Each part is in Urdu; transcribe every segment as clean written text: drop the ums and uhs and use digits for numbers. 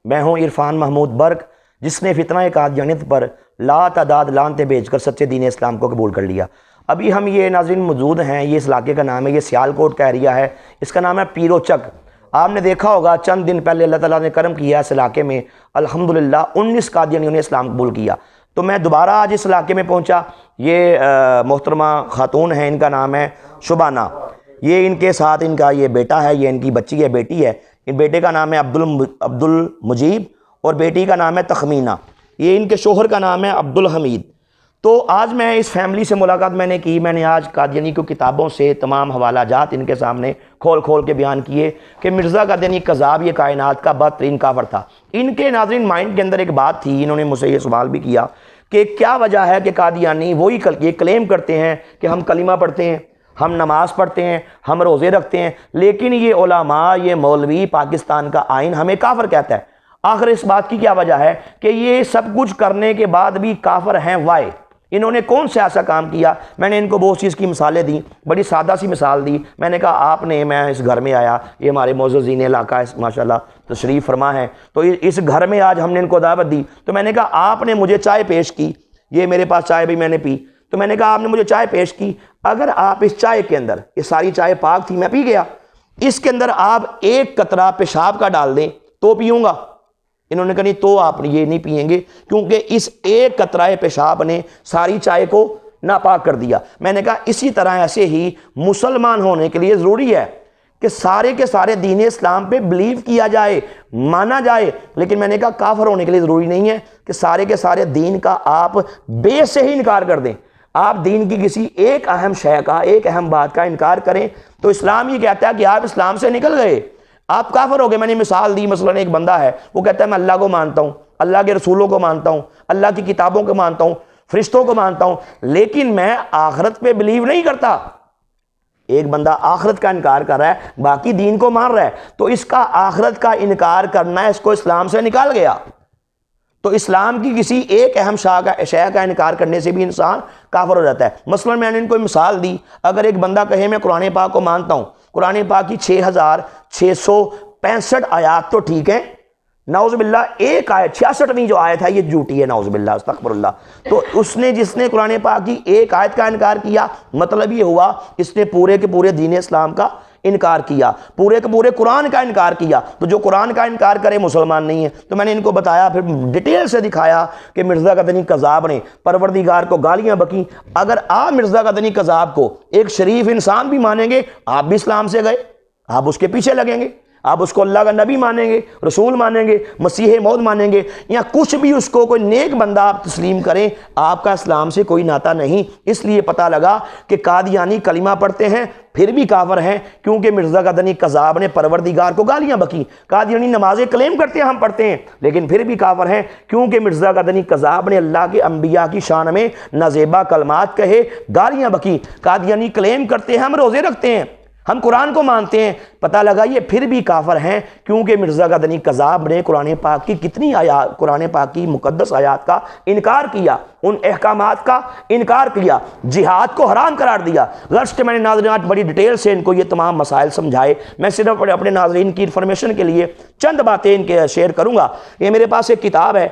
میں ہوں عرفان محمود برق، جس نے فتنہ قادیانیت پر لا تعداد لعنتیں بھیج کر سچے دین اسلام کو قبول کر لیا۔ ابھی ہم یہ ناظرین موجود ہیں، یہ اس علاقے کا نام ہے، یہ سیالکوٹ کا ایریا ہے، اس کا نام ہے پیرو چک۔ آپ نے دیکھا ہوگا چند دن پہلے اللہ تعالیٰ نے کرم کیا اس علاقے میں، الحمدللہ 19 قادیانیوں نے اسلام قبول کیا۔ تو میں دوبارہ آج اس علاقے میں پہنچا۔ یہ محترمہ خاتون ہیں، ان کا نام ہے شبانہ، یہ ان کے ساتھ ان کا یہ بیٹا ہے، یہ ان کی بچی ہے، بیٹی ہے۔ ان بیٹے کا نام ہے عبد المجیب اور بیٹی کا نام ہے تخمینہ، یہ ان کے شوہر کا نام ہے عبد الحمید۔ تو آج میں اس فیملی سے ملاقات میں نے کی، میں نے آج قادیانی کی کتابوں سے تمام حوالہ جات ان کے سامنے کھول کھول کے بیان کیے کہ مرزا قادیانی کذاب یہ کائنات کا بدترین کافر تھا۔ ان کے ناظرین مائنڈ کے اندر ایک بات تھی، انہوں نے مجھ سے یہ سوال بھی کیا کہ کیا وجہ ہے کہ قادیانی وہی یہ کلیم کرتے ہیں کہ ہم کلمہ پڑھتے ہیں، ہم نماز پڑھتے ہیں، ہم روزے رکھتے ہیں، لیکن یہ علماء، یہ مولوی، پاکستان کا آئین ہمیں کافر کہتا ہے۔ آخر اس بات کی کیا وجہ ہے کہ یہ سب کچھ کرنے کے بعد بھی کافر ہیں؟ وائے انہوں نے کون سے ایسا کام کیا؟ میں نے ان کو بہت چیز کی مثالیں دیں، بڑی سادہ سی مثال دی۔ میں نے کہا میں اس گھر میں آیا، یہ ہمارے معززین علاقہ ماشاءاللہ تشریف فرما ہے، تو اس گھر میں آج ہم نے ان کو دعوت دی، تو میں نے کہا آپ نے مجھے چائے پیش کی، یہ میرے پاس چائے بھی میں نے پی، تو میں نے کہا آپ نے مجھے چائے پیش کی، اگر آپ اس چائے کے اندر، یہ ساری چائے پاک تھی میں پی گیا، اس کے اندر آپ ایک قطرہ پیشاب کا ڈال دیں تو پیوں گا؟ انہوں نے کہا نہیں، تو آپ یہ نہیں پئیں گے، کیونکہ اس ایک قطرہ پیشاب نے ساری چائے کو ناپاک کر دیا۔ میں نے کہا اسی طرح ایسے ہی مسلمان ہونے کے لیے ضروری ہے کہ سارے کے سارے دین اسلام پہ بلیو کیا جائے، مانا جائے، لیکن میں نے کہا کافر ہونے کے لیے ضروری نہیں ہے کہ سارے کے سارے دین کا آپ بیس سے ہی انکار کر دیں۔ آپ دین کی کسی ایک اہم شے کا، ایک اہم بات کا انکار کریں تو اسلام یہ کہتا ہے کہ آپ اسلام سے نکل گئے، آپ کافر ہو گئے۔ میں نے مثال دی، مثلا ایک بندہ ہے، وہ کہتا ہے میں اللہ کو مانتا ہوں، اللہ کے رسولوں کو مانتا ہوں، اللہ کی کتابوں کو مانتا ہوں، فرشتوں کو مانتا ہوں، لیکن میں آخرت پہ بلیو نہیں کرتا۔ ایک بندہ آخرت کا انکار کر رہا ہے، باقی دین کو مان رہا ہے، تو اس کا آخرت کا انکار کرنا ہے، اس کو اسلام سے نکال گیا۔ تو اسلام کی کسی ایک اہم شے کا انکار کرنے سے بھی انسان کافر ہو جاتا ہے۔ مثلا میں نے ان کو مثال دی، اگر ایک بندہ کہے میں قرآن پاک کو مانتا ہوں، قرآن پاک کی 6665 آیات تو ٹھیک ہیں، نعوذ باللہ ایک آیت 66ویں جو آیت ہے یہ جھوٹی ہے، نعوذ باللہ استغفر اللہ، تو جس نے قرآن پاک کی ایک آیت کا انکار کیا، مطلب یہ ہوا اس نے پورے کے پورے دین اسلام کا انکار کیا، پورے کے پورے قرآن کا انکار کیا۔ تو جو قرآن کا انکار کرے مسلمان نہیں ہے۔ تو میں نے ان کو بتایا، پھر ڈیٹیل سے دکھایا کہ مرزا قادیانی کذاب نے پروردگار کو گالیاں بکیں۔ اگر آپ مرزا قادیانی کذاب کو ایک شریف انسان بھی مانیں گے، آپ بھی اسلام سے گئے، آپ اس کے پیچھے لگیں گے، آپ اس کو اللہ کا نبی مانیں گے، رسول مانیں گے، مسیح موعود مانیں گے، یا کچھ بھی اس کو کوئی نیک بندہ آپ تسلیم کریں، آپ کا اسلام سے کوئی ناتا نہیں۔ اس لیے پتہ لگا کہ قادیانی کلمہ پڑھتے ہیں پھر بھی کافر ہیں، کیونکہ مرزا قادیانی کذاب نے پروردگار کو گالیاں بکیں۔ قادیانی نمازیں کلیم کرتے ہیں ہم پڑھتے ہیں، لیکن پھر بھی کافر ہیں، کیونکہ مرزا قادیانی کذاب نے اللہ کے انبیاء کی شان میں نازیبا کلمات کہے، گالیاں بکیں۔ قادیانی کلیم کرتے ہیں ہم روزے رکھتے ہیں، ہم قرآن کو مانتے ہیں، پتہ لگا یہ پھر بھی کافر ہیں، کیونکہ مرزا قادیانی کذاب نے قرآن پاک کی کتنی آیات، قرآن پاک کی مقدس آیات کا انکار کیا، ان احکامات کا انکار کیا، جہاد کو حرام قرار دیا۔ غرض کہ میں نے ناظرین بڑی ڈیٹیل سے ان کو یہ تمام مسائل سمجھائے۔ میں صرف اپنے ناظرین کی انفارمیشن کے لیے چند باتیں ان کے شیئر کروں گا۔ یہ میرے پاس ایک کتاب ہے،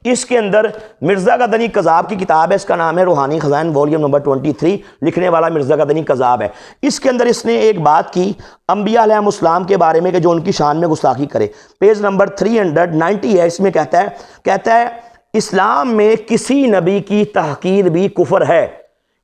اس کے اندر مرزا قادیانی کذاب کی کتاب ہے، اس کا نام ہے روحانی خزائن والیوم نمبر 23، لکھنے والا مرزا قادیانی کذاب ہے۔ اس کے اندر اس نے ایک بات کی انبیاء علیہ السلام کے بارے میں کہ جو ان کی شان میں گستاخی کرے، پیج نمبر 390 ہے، اس میں کہتا ہے اسلام میں کسی نبی کی تحقیر بھی کفر ہے،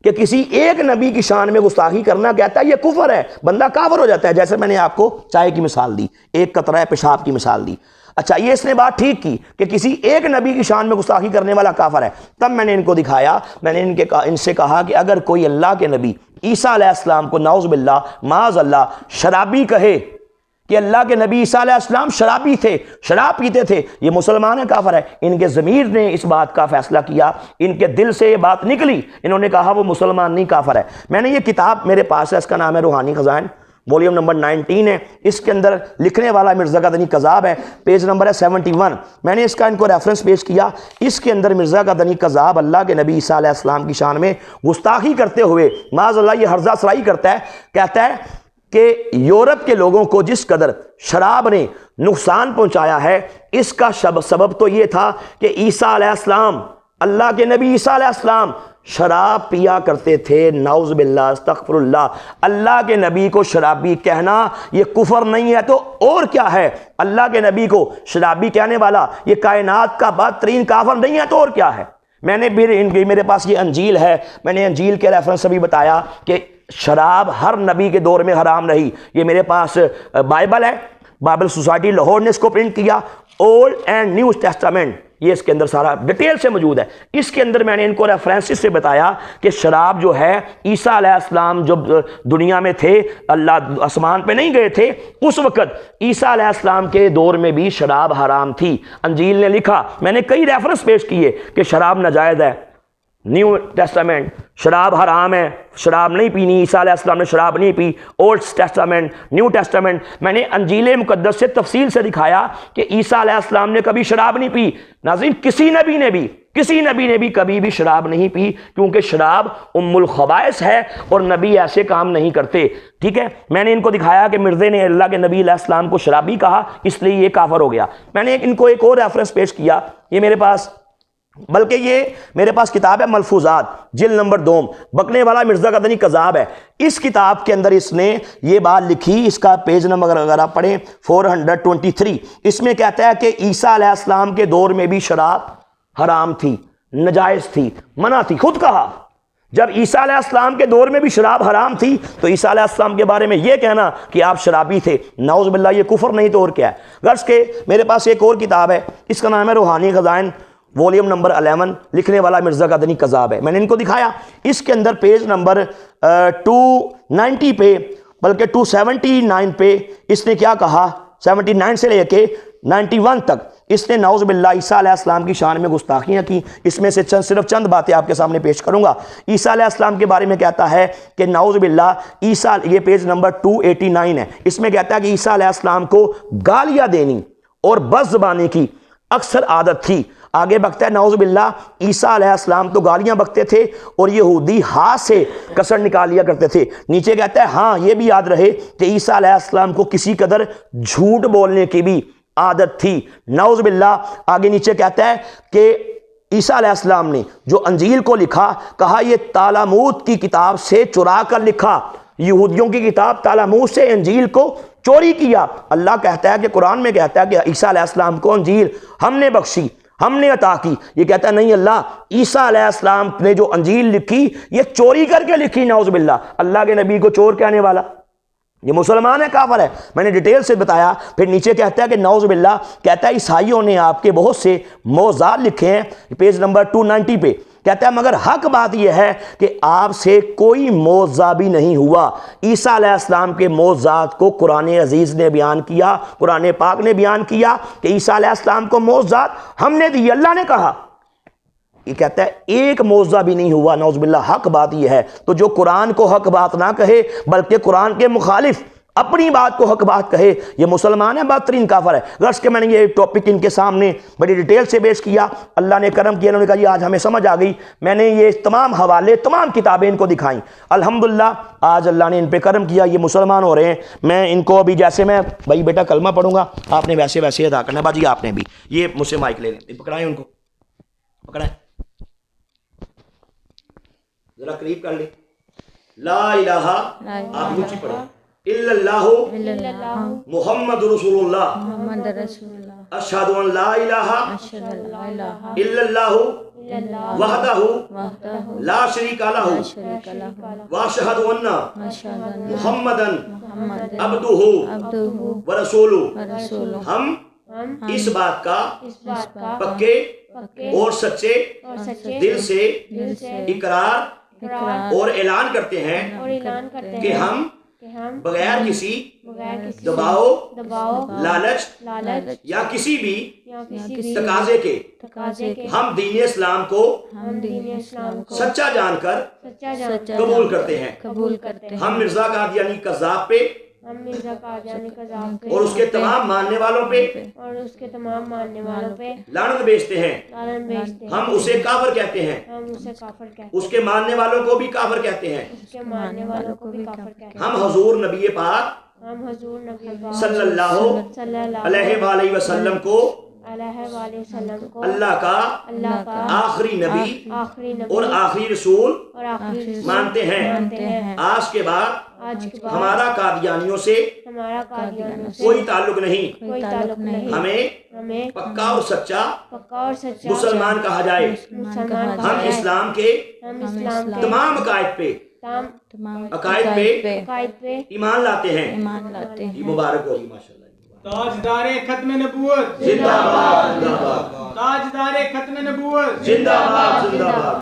کہ کسی ایک نبی کی شان میں گستاخی کرنا کہتا ہے یہ کفر ہے، بندہ کافر ہو جاتا ہے۔ جیسے میں نے آپ کو چائے کی مثال دی، ایک قطرہ پیشاب کی مثال دی۔ اچھا، یہ اس نے بات ٹھیک کی کہ کسی ایک نبی کی شان میں گستاخی کرنے والا کافر ہے۔ تب میں نے ان کو دکھایا، میں نے ان سے کہا کہ اگر کوئی اللہ کے نبی عیسیٰ علیہ السلام کو نعوذ باللہ معاذ اللہ شرابی کہے کہ اللہ کے نبی عیسیٰ علیہ السلام شرابی تھے، شراب پیتے تھے، یہ مسلمان ہے، کافر ہے۔ ان کے ضمیر نے اس بات کا فیصلہ کیا، ان کے دل سے یہ بات نکلی، انہوں نے کہا وہ مسلمان نہیں، کافر ہے۔ میں نے یہ کتاب میرے پاس ہے، اس کا نام ہے روحانی خزائن، والیوم نمبر 19 ہے، اس کے اندر لکھنے والا مرزا قادیانی کذاب ہے، پیج نمبر ہے 71۔ میں نے اس کا ان کو ریفرنس پیش کیا۔ اس کے اندر مرزا قادیانی کذاب اللہ کے نبی عیسیٰ علیہ السلام کی شان میں گستاخی کرتے ہوئے معاذ اللہ یہ ہرزہ سرائی کرتا ہے، کہتا ہے کہ یورپ کے لوگوں کو جس قدر شراب نے نقصان پہنچایا ہے، اس کا سبب تو یہ تھا کہ عیسیٰ علیہ السلام، اللہ کے نبی عیسیٰ علیہ السلام شراب پیا کرتے تھے۔ نعوذ باللہ، استغفر اللہ۔ اللہ کے نبی کو شرابی کہنا یہ کفر نہیں ہے تو اور کیا ہے؟ اللہ کے نبی کو شرابی کہنے والا یہ کائنات کا بدترین کافر نہیں ہے تو اور کیا ہے؟ میں نے بھی میرے پاس یہ انجیل ہے، میں نے انجیل کے ریفرنس سے بھی بتایا کہ شراب ہر نبی کے دور میں حرام رہی۔ یہ میرے پاس بائبل ہے، بائبل سوسائٹی لاہور نے اس کو پرنٹ کیا، اولڈ اینڈ نیو ٹیسٹامنٹ، یہ اس کے اندر سارا ڈیٹیل سے موجود ہے۔ اس کے اندر میں نے ان کو ریفرنسز سے بتایا کہ شراب جو ہے، عیسیٰ علیہ السلام جب دنیا میں تھے، اللہ آسمان پہ نہیں گئے تھے، اس وقت عیسیٰ علیہ السلام کے دور میں بھی شراب حرام تھی۔ انجیل نے لکھا، میں نے کئی ریفرنس پیش کیے کہ شراب ناجائز ہے، نیو ٹیسٹامنٹ شراب حرام ہے، شراب نہیں پینی، عیسیٰ علیہ السلام نے شراب نہیں پی، اولڈ ٹیسٹامنٹ، نیو ٹیسٹامنٹ۔ میں نے انجیل مقدس سے تفصیل سے دکھایا کہ عیسیٰ علیہ السلام نے کبھی شراب نہیں پی۔ ناظرین، کسی نبی نے بھی کبھی بھی شراب نہیں پی، کیونکہ شراب ام الخبائث ہے اور نبی ایسے کام نہیں کرتے۔ ٹھیک ہے، میں نے ان کو دکھایا کہ مرزے نے اللہ کے نبی علیہ السلام کو شرابی کہا، اس لیے یہ کافر ہو گیا۔ میں نے ان کو ایک اور ریفرنس پیش کیا، یہ میرے پاس، بلکہ یہ میرے پاس کتاب ہے ملفوظات، جلد نمبر 2، بکنے والا مرزا قدنی کذاب ہے۔ اس کتاب کے اندر اس نے یہ بات لکھی، اس کا پیج نمبر اگر آپ پڑھیں 423، اس میں کہتا ہے کہ عیسیٰ علیہ السلام کے دور میں بھی شراب حرام تھی، نجائز تھی، منع تھی۔ خود کہا جب عیسیٰ علیہ السلام کے دور میں بھی شراب حرام تھی تو عیسیٰ علیہ السلام کے بارے میں یہ کہنا کہ آپ شرابی تھے، نعوذ باللہ، یہ کفر نہیں تو اور کیا ہے؟ غرض کہ میرے پاس ایک اور کتاب ہے، اس کا نام ہے روحانی خزائن، ولیوم نمبر 11، لکھنے والا مرزا قدنی کذاب ہے۔ میں نے ان کو دکھایا، اس کے اندر پیج نمبر 290 پہ، بلکہ 279 پہ اس نے کیا کہا، 79 سے لے کے 91 تک اس نے نعوذ باللہ عیسیٰ علیہ السلام کی شان میں گستاخیاں کی۔ اس میں سے صرف چند باتیں آپ کے سامنے پیش کروں گا۔ عیسیٰ علیہ السلام کے بارے میں کہتا ہے کہ نعوذ باللہ عیسیٰ، یہ پیج نمبر 289 ہے، اس میں کہتا ہے کہ عیسیٰ علیہ السلام کو گالیاں دینی اور بد زبانی کی اکثر عادت تھی۔ آگے بکتا ہے نعوذ باللہ عیسیٰ علیہ السلام تو گالیاں بکتے تھے اور یہودی ہاتھ سے کسر نکال لیا کرتے تھے۔ نیچے کہتا ہے ہاں یہ بھی یاد رہے کہ عیسیٰ علیہ السلام کو کسی قدر جھوٹ بولنے کی بھی عادت تھی، نعوذ باللہ۔ آگے نیچے کہتا ہے کہ عیسیٰ علیہ السلام نے جو انجیل کو لکھا، کہا یہ تالمود کی کتاب سے چرا کر لکھا، یہودیوں کی کتاب تالمود سے انجیل کو چوری کیا۔ اللہ کہتا ہے کہ قرآن میں کہتا ہے کہ عیسیٰ علیہ السلام کو انجیل ہم نے بخشی، ہم نے عطا کی۔ یہ کہتا ہے نہیں، اللہ عیسیٰ علیہ السلام نے جو انجیل لکھی یہ چوری کر کے لکھی، نعوذ باللہ۔ اللہ کے نبی کو چور کہنے والا یہ مسلمان ہے، کافر ہے؟ میں نے ڈیٹیل سے بتایا۔ پھر نیچے کہتا ہے کہ نعوذ باللہ، کہتا ہے عیسائیوں نے آپ کے بہت سے موضوعات لکھے ہیں، پیج نمبر 290 پہ کہتا ہے مگر حق بات یہ ہے کہ آپ سے کوئی موضوع بھی نہیں ہوا۔ عیسیٰ علیہ السلام کے موضوعات کو قرآن عزیز نے بیان کیا، قرآن پاک نے بیان کیا کہ عیسیٰ علیہ السلام کو موضوعات ہم نے دی، اللہ نے کہا۔ یہ کہتا ہے ایک موضوع بھی نہیں ہوا، نعوذ باللہ۔ حق بات یہ ہے تو جو قرآن کو حق بات نہ کہے بلکہ قرآن کے مخالف اپنی بات کو حق بات کہے، یہ مسلمان ہے، بدترین کافر ہے۔ غرض کہ میں نے یہ ٹاپک ان کے سامنے بڑی ڈیٹیل سے پیش کیا، اللہ نے کرم کیا، انہوں نے کہا جی آج ہمیں سمجھ آ گئی۔ میں نے یہ تمام حوالے، تمام کتابیں ان کو دکھائیں، الحمدللہ آج اللہ نے ان پہ کرم کیا، یہ مسلمان ہو رہے ہیں۔ میں ان کو ابھی جیسے میں بھائی بیٹا کلمہ پڑھوں گا، آپ نے ویسے ویسے ادا کرنا ہے، باجی آپ نے بھی۔ یہ مجھ سے مائک لے لیں، پکڑائیں ان کو، پکڑائیں، ذرا قریب کر لیں۔ لا الہ، آپ اونچی پڑھیں، الا اللہ محمد رسول اللہ، اشہد ان لا الہ الا اللہ وحدہ لا شریک لہ واشہد ان محمدا عبدہ ورسولہ۔ ہم اس بات کا پکے اور سچے دل سے اقرار اور اعلان کرتے ہیں کہ ہم بغیر کسی دباؤ، لالچ یا کسی بھی تقاضے کے ہم دین اسلام کو سچا جان کر قبول کرتے ہیں۔ ہم مرزا قادیانی کذاب پہ ہم مرزا قادیانی قذاب پہ اور اس کے تمام ماننے والوں پہ اور اس کے تمام ماننے والوں پہ لعنت بیچتے ہیں، لعنت بھیجتے ہیں، ہم اسے کافر کہتے ہیں، ہم اسے کافر کہتے اس کے ماننے والوں کو بھی کافر کہتے ہیں، ہیں، اس کے ماننے والوں کو بھی کافر کہتے ہیں، ہم حضور نبی پاک ہم حضور نبی پاک صلی اللہ صلی اللہ علیہ وآلہ وسلم کو علیہ وآلہ وسلم کو اللہ اللہ کا آخری نبی آخری نبی اور آخری رسول اور آخری رسول مانتے ہیں۔ مانتے ہیں۔ آج کے بعد آج کے بعد ہمارا قادیانیوں سے ہمارا قادیانیوں سے کوئی تعلق نہیں، کوئی تعلق نہیں، ہمیں پکا اور سچا پکا اور سچا مسلمان کہا جائے۔ مسلمان ہم کہا جائے۔ اسلام کے ہم اسلام کے تمام عقائد پہ عقائد پہ عقائد پہ ایمان لاتے ہیں۔ ایمان لاتے ہیں۔ یہ مبارک ہوگی ماشاءاللہ۔ تاجدار ختم نبوت زندہ باد زندہ باد تاجدار ختم نبوت زندہ باد زندہ باد۔